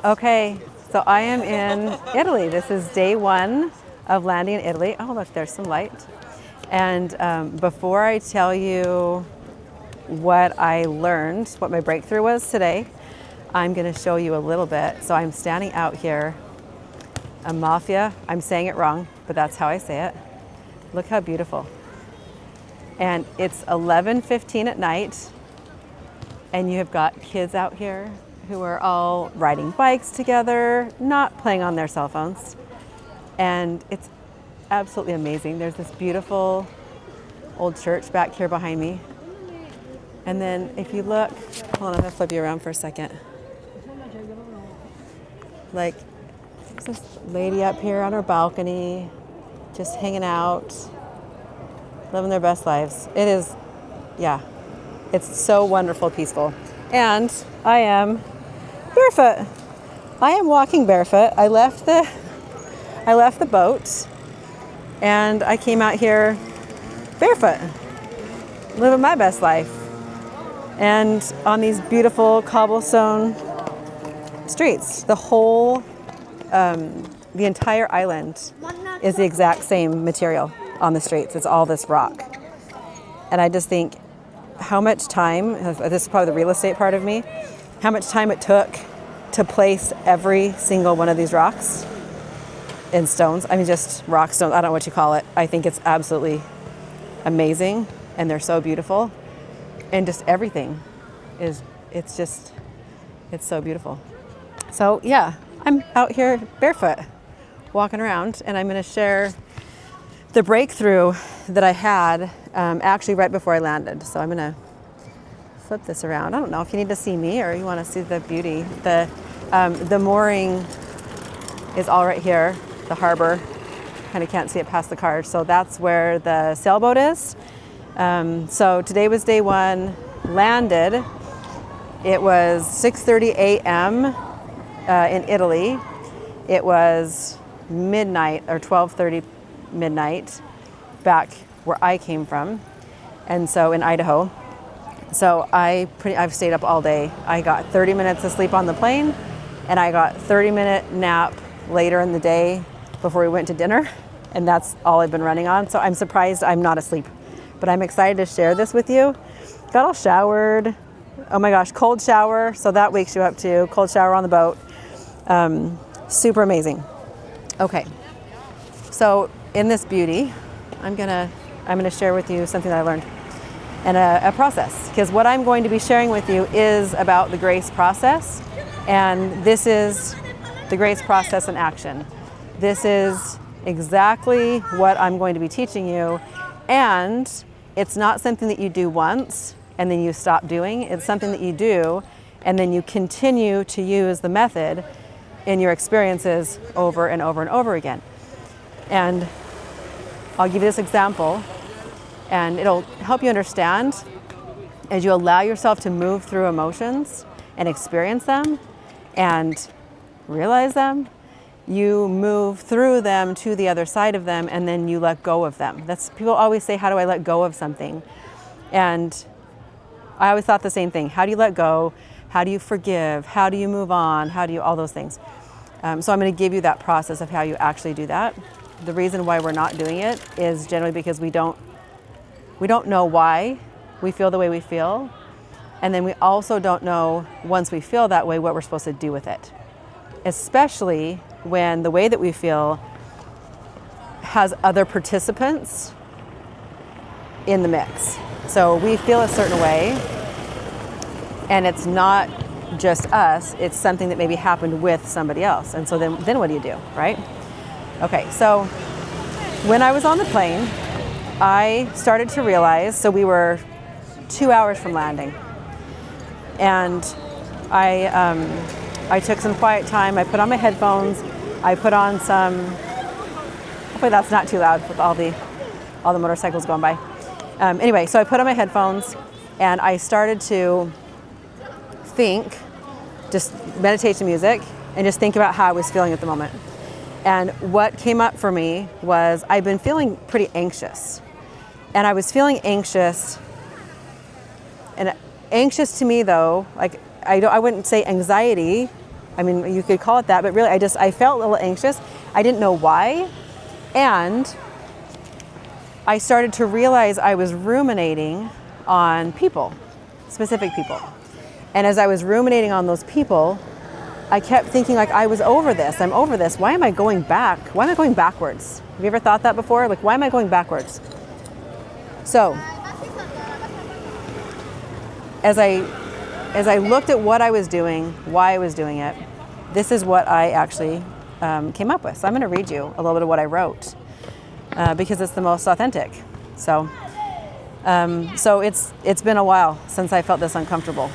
Okay, so I am in Italy. This is day one of landing in Italy. Oh, look, there's some light. And before I tell you what I learned, what my breakthrough was today, I'm going to show you a little bit. So I'm standing out here, Amalfi. I'm saying it wrong, but that's how I say it. Look how beautiful. And it's 11:15 at night, and you have got kids out here who are all riding bikes together, not playing on their cell phones. And it's absolutely amazing. There's this beautiful old church back here behind me. And then if you look, hold on, I'm gonna flip you around for a second. Like, there's this lady up here on her balcony, just hanging out, living their best lives. It is, yeah, it's so wonderful, peaceful. And I am barefoot. I am walking barefoot. I left the boat and I came out here barefoot, living my best life. And on these beautiful cobblestone streets, the entire island is the exact same material on the streets. It's all this rock. And I just think how much time, this is probably the real estate part of me, how much time it took to place every single one of these rocks in stones. I mean, just rock stones. I don't know what you call it. I think it's absolutely amazing, and they're so beautiful. And just everything it's so beautiful. So yeah, I'm out here barefoot, walking around, and I'm going to share the breakthrough that I had actually right before I landed. So I'm going to flip this around. I don't know if you need to see me or you want to see the beauty. The mooring is all right here, the harbor. Kind of can't see it past the cars. So that's where the sailboat is. So today was day one, landed. It was 6:30 a.m. In Italy. It was midnight or 12:30 midnight back where I came from. And so in Idaho. So I've stayed up all day. I got 30 minutes of sleep on the plane, and I got 30-minute nap later in the day before we went to dinner, and that's all I've been running on. So I'm surprised I'm not asleep, but I'm excited to share this with you. Got all showered. Oh my gosh, cold shower. So that wakes you up too. Cold shower on the boat. Super amazing. Okay. So in this beauty, I'm gonna share with you something that I learned and a process, because what I'm going to be sharing with you is about the grace process, and this is the grace process in action. This is exactly what I'm going to be teaching you, and it's not something that you do once and then you stop doing. It's something that you do and then you continue to use the method in your experiences over and over and over again. And I'll give you this example, and it'll help you understand as you allow yourself to move through emotions and experience them and realize them. You move through them to the other side of them, and then you let go of them. People always say, how do I let go of something? And I always thought the same thing. How do you let go? How do you forgive? How do you move on? How do you, all those things. So I'm going to give you that process of how you actually do that. The reason why we're not doing it is generally because we don't know why we feel the way we feel. And then we also don't know, once we feel that way, what we're supposed to do with it. Especially when the way that we feel has other participants in the mix. So we feel a certain way, and it's not just us, it's something that maybe happened with somebody else. And so then what do you do, right? Okay, so when I was on the plane, I started to realize, so we were 2 hours from landing, and I took some quiet time. I put on my headphones. I put on some, hopefully that's not too loud with all the motorcycles going by. Anyway, so I put on my headphones and I started to think, just meditation music, and just think about how I was feeling at the moment. And what came up for me was I've been feeling pretty anxious. And I was feeling anxious, and anxious to me though, like I wouldn't say anxiety I mean, you could call it that, but really I felt a little anxious. I didn't know why. And I started to realize I was ruminating on people, specific people. And as I was ruminating on those people, I kept thinking like, I was over this, I'm over this. Why am I going back? Why am I going backwards? Have you ever thought that before? Like, why am I going backwards? So, as I looked at what I was doing, why I was doing it, this is what I actually came up with. So I'm going to read you a little bit of what I wrote because it's the most authentic. So it's been a while since I felt this uncomfortable.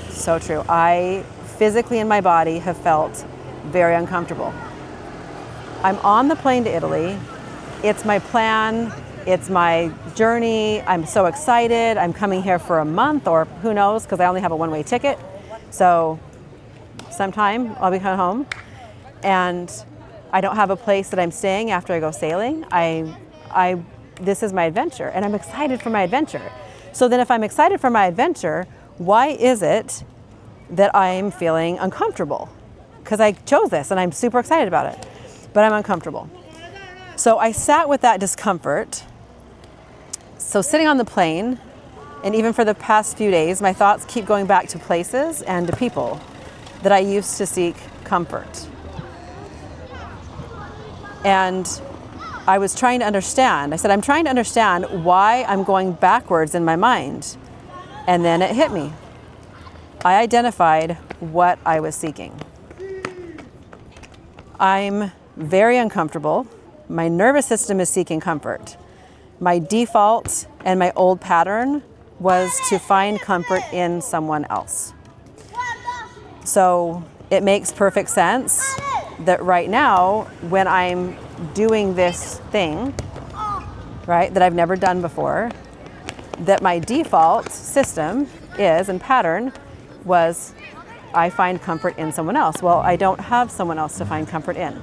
So true. I physically in my body have felt very uncomfortable. I'm on the plane to Italy. It's my plan. It's my journey. I'm so excited. I'm coming here for a month or who knows, because I only have a one-way ticket. So sometime I'll be coming home. And I don't have a place that I'm staying after I go sailing. This is my adventure and I'm excited for my adventure. So then if I'm excited for my adventure, why is it that I'm feeling uncomfortable? Because I chose this and I'm super excited about it, but I'm uncomfortable. So I sat with that discomfort. So sitting on the plane, and even for the past few days, my thoughts keep going back to places and to people that I used to seek comfort. And I was trying to understand. I said, I'm trying to understand why I'm going backwards in my mind. And then it hit me. I identified what I was seeking. I'm very uncomfortable. My nervous system is seeking comfort. My default and my old pattern was to find comfort in someone else. So it makes perfect sense that right now, when I'm doing this thing, right, that I've never done before, that my default system is, and pattern was, I find comfort in someone else. Well, I don't have someone else to find comfort in.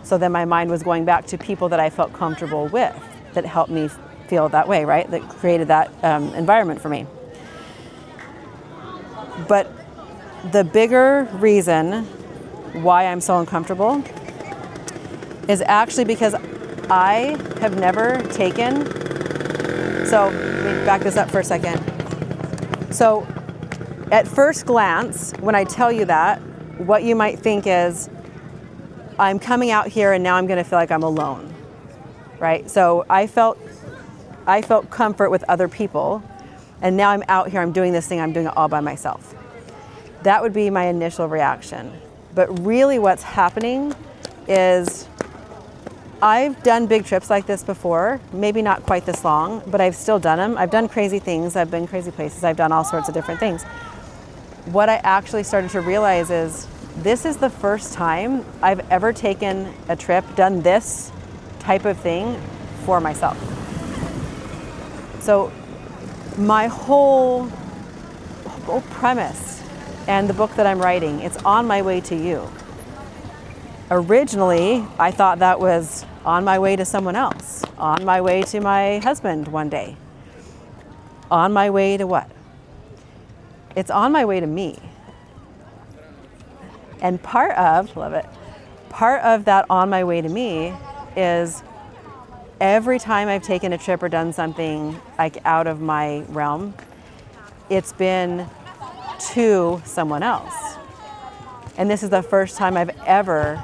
So then my mind was going back to people that I felt comfortable with, that helped me feel that way, right? That created that environment for me. But the bigger reason why I'm so uncomfortable is actually because I have never taken, so let me back this up for a second. So at first glance, when I tell you that, what you might think is, I'm coming out here and now I'm going to feel like I'm alone, right? So I felt comfort with other people, and now I'm out here, I'm doing this thing, I'm doing it all by myself. That would be my initial reaction. But really what's happening is I've done big trips like this before, maybe not quite this long, but I've still done them. I've done crazy things, I've been crazy places, I've done all sorts of different things. What I actually started to realize is this is the first time I've ever taken a trip, done this type of thing for myself. So my whole premise and the book that I'm writing, it's on my way to you. Originally, I thought that was on my way to someone else, on my way to my husband one day, on my way to what? It's on my way to me. And part of that on my way to me is every time I've taken a trip or done something like out of my realm, it's been to someone else. And this is the first time I've ever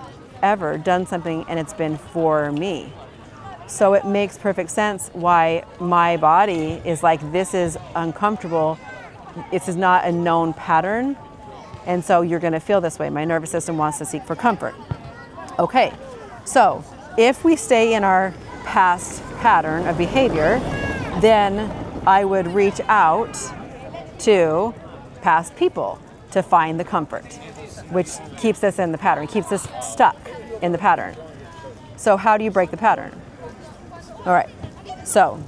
done something and it's been for me. So it makes perfect sense why my body is like, this is uncomfortable. This is not a known pattern. And so you're going to feel this way. My nervous system wants to seek for comfort. Okay, so if we stay in our past pattern of behavior, then I would reach out to past people to find the comfort, which keeps us in the pattern, keeps us stuck in the pattern. So how do you break the pattern? All right, so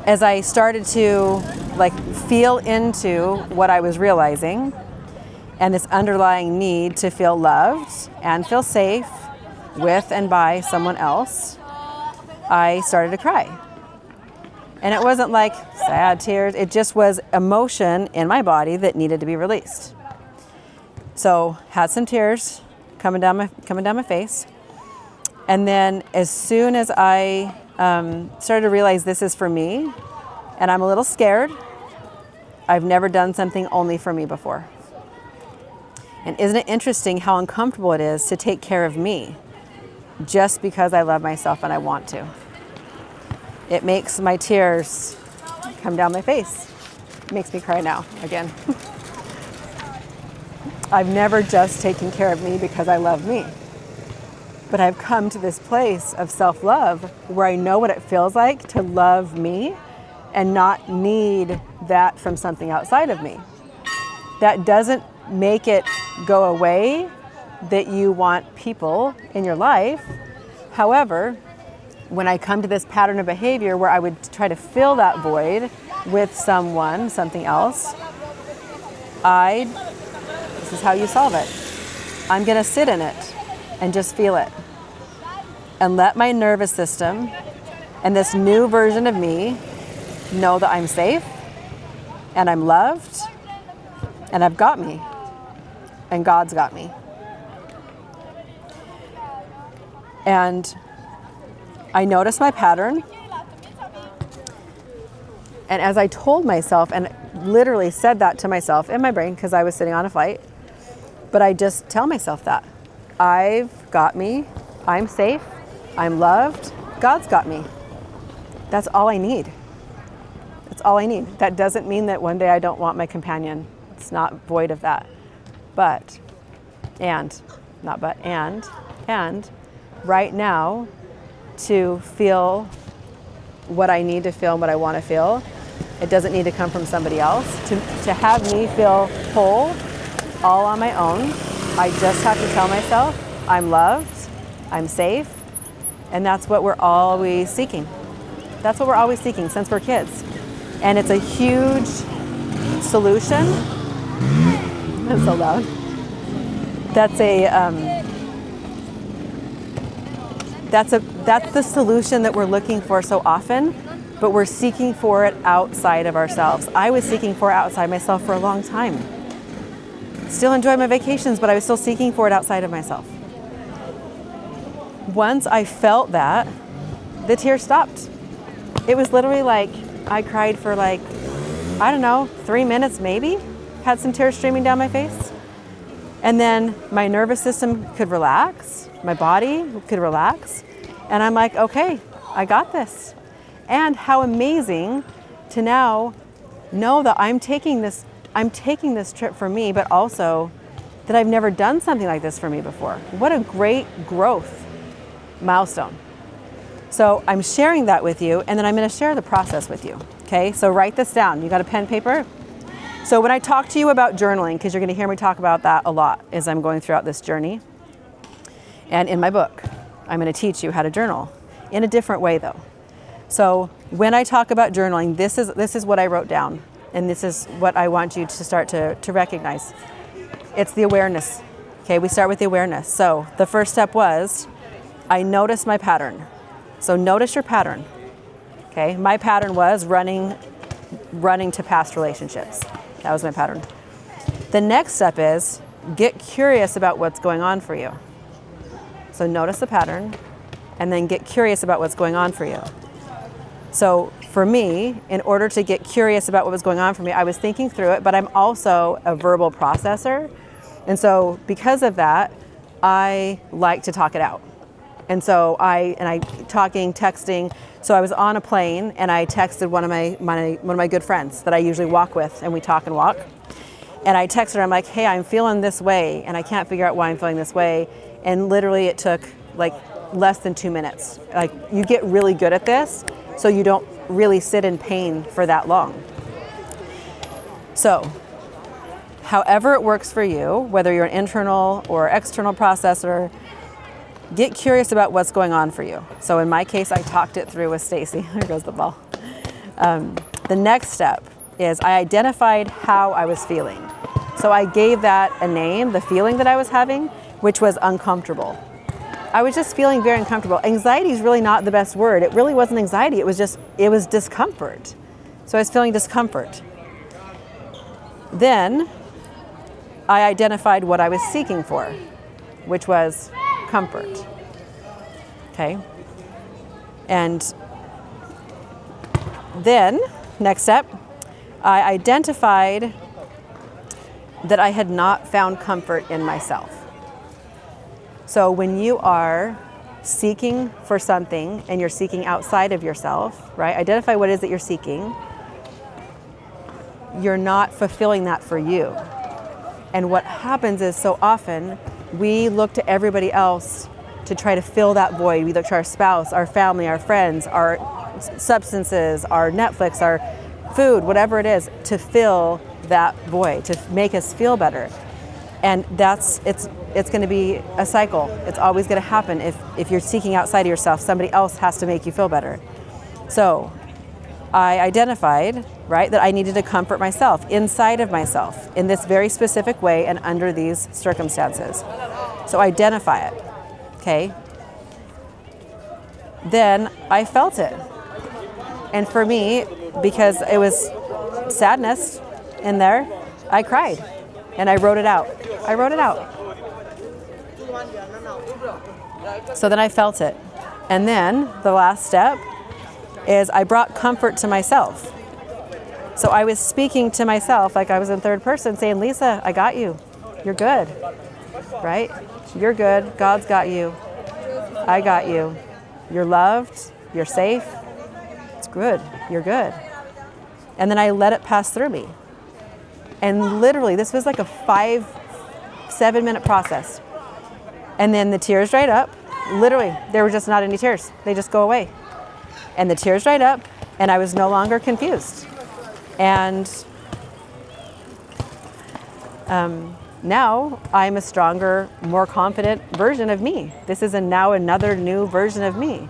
as I started to feel into what I was realizing and this underlying need to feel loved and feel safe with and by someone else, I started to cry. And it wasn't like sad tears, it just was emotion in my body that needed to be released. So had some tears coming down my face. And then as soon as I started to realize this is for me, and I'm a little scared, I've never done something only for me before. And isn't it interesting how uncomfortable it is to take care of me just because I love myself and I want to? It makes my tears come down my face. It makes me cry now again. I've never just taken care of me because I love me. But I've come to this place of self-love where I know what it feels like to love me and not need that from something outside of me. That doesn't make it go away that you want people in your life. However, when I come to this pattern of behavior where I would try to fill that void with someone, something else, this is how you solve it. I'm gonna sit in it and just feel it. And let my nervous system and this new version of me know that I'm safe and I'm loved and I've got me and God's got me. And I noticed my pattern. And as I told myself, and literally said that to myself in my brain because I was sitting on a flight, but I just tell myself that. I've got me, I'm safe, I'm loved, God's got me. That's all I need. That's all I need. That doesn't mean that one day I don't want my companion. It's not void of that. And right now, to feel what I need to feel and what I want to feel, it doesn't need to come from somebody else. To have me feel whole, all on my own, I just have to tell myself, I'm loved, I'm safe, and that's what we're always seeking. That's what we're always seeking since we're kids. And it's a huge solution. That's so loud. That's the solution that we're looking for so often, but we're seeking for it outside of ourselves. I was seeking for it outside myself for a long time. Still enjoy my vacations, but I was still seeking for it outside of myself. Once I felt that, the tears stopped. It was literally like I cried for 3 minutes maybe, had some tears streaming down my face. And then my nervous system could relax, my body could relax. And I'm like, okay, I got this. And how amazing to now know that I'm taking this trip for me, but also that I've never done something like this for me before. What a great growth milestone. So I'm sharing that with you, and then I'm gonna share the process with you, okay? So write this down. You got a pen, paper? So when I talk to you about journaling, because you're gonna hear me talk about that a lot as I'm going throughout this journey, and in my book, I'm gonna teach you how to journal in a different way though. So when I talk about journaling, this is what I wrote down, and this is what I want you to start to recognize. It's the awareness, okay? We start with the awareness. So the first step was, I noticed my pattern. So notice your pattern, okay? My pattern was running to past relationships. That was my pattern. The next step is get curious about what's going on for you. So notice the pattern and then get curious about what's going on for you. So for me, in order to get curious about what was going on for me, I was thinking through it, but I'm also a verbal processor. And so because of that, I like to talk it out. And so texting. So I was on a plane and I texted one of my good friends that I usually walk with, and we talk and walk. And I texted her, I'm like, hey, I'm feeling this way and I can't figure out why I'm feeling this way. And literally it took like less than 2 minutes. Like, you get really good at this, so you don't really sit in pain for that long. So however it works for you, whether you're an internal or external processor, get curious about what's going on for you. So in my case, I talked it through with Stacy. There goes the ball. The next step is I identified how I was feeling. So I gave that a name, the feeling that I was having, which was uncomfortable. I was just feeling very uncomfortable. Anxiety is really not the best word. It really wasn't anxiety. It was discomfort. So I was feeling discomfort. Then I identified what I was seeking for, which was comfort. Okay? And then, next step, I identified that I had not found comfort in myself. So when you are seeking for something and you're seeking outside of yourself, right? Identify what it is that you're seeking. You're not fulfilling that for you. And what happens is so often we look to everybody else to try to fill that void. We look to our spouse, our family, our friends, our substances, our Netflix, our food, whatever it is, to fill that void, to make us feel better. And it's going to be a cycle. It's always going to happen. If you're seeking outside of yourself, somebody else has to make you feel better. So I identified, right, that I needed to comfort myself, inside of myself, in this very specific way and under these circumstances. So identify it, okay? Then I felt it. And for me, because it was sadness in there, I cried and I wrote it out. I wrote it out. So then I felt it. And then the last step is I brought comfort to myself. So I was speaking to myself like I was in third person saying, Lisa, I got you. You're good, right? You're good. God's got you. I got you. You're loved. You're safe. It's good. You're good. And then I let it pass through me. And literally, this was like a 5-7 minute process. And then the tears dried up. Literally, there were just not any tears. They just go away. And the tears dried up, and I was no longer confused. And now I'm a stronger, more confident version of me. This is now another new version of me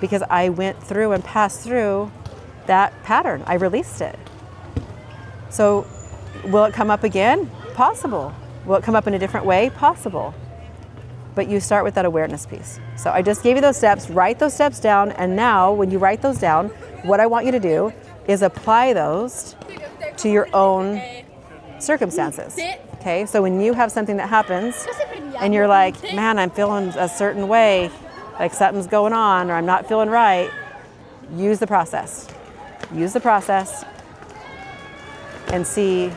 because I went through and passed through that pattern. I released it. So will it come up again? Possible. Will it come up in a different way? Possible. But you start with that awareness piece. So I just gave you those steps, write those steps down, and now when you write those down, what I want you to do is apply those to your own circumstances. Okay, so when you have something that happens and you're like, man, I'm feeling a certain way, like something's going on or I'm not feeling right, use the process. Use the process and see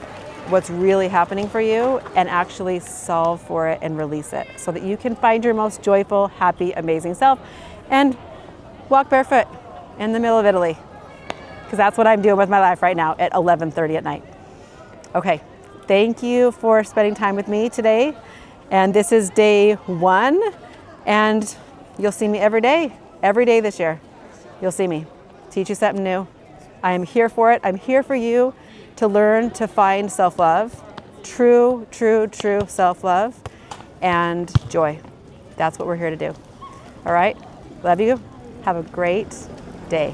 what's really happening for you and actually solve for it and release it so that you can find your most joyful, happy, amazing self and walk barefoot in the middle of Italy. Because that's what I'm doing with my life right now at 11:30 at night. Okay, thank you for spending time with me today. And this is day 1 and you'll see me every day this year. You'll see me, teach you something new. I am here for it. I'm here for you to learn to find self-love, true self-love and joy. That's what we're here to do. All right, love you. Have a great day.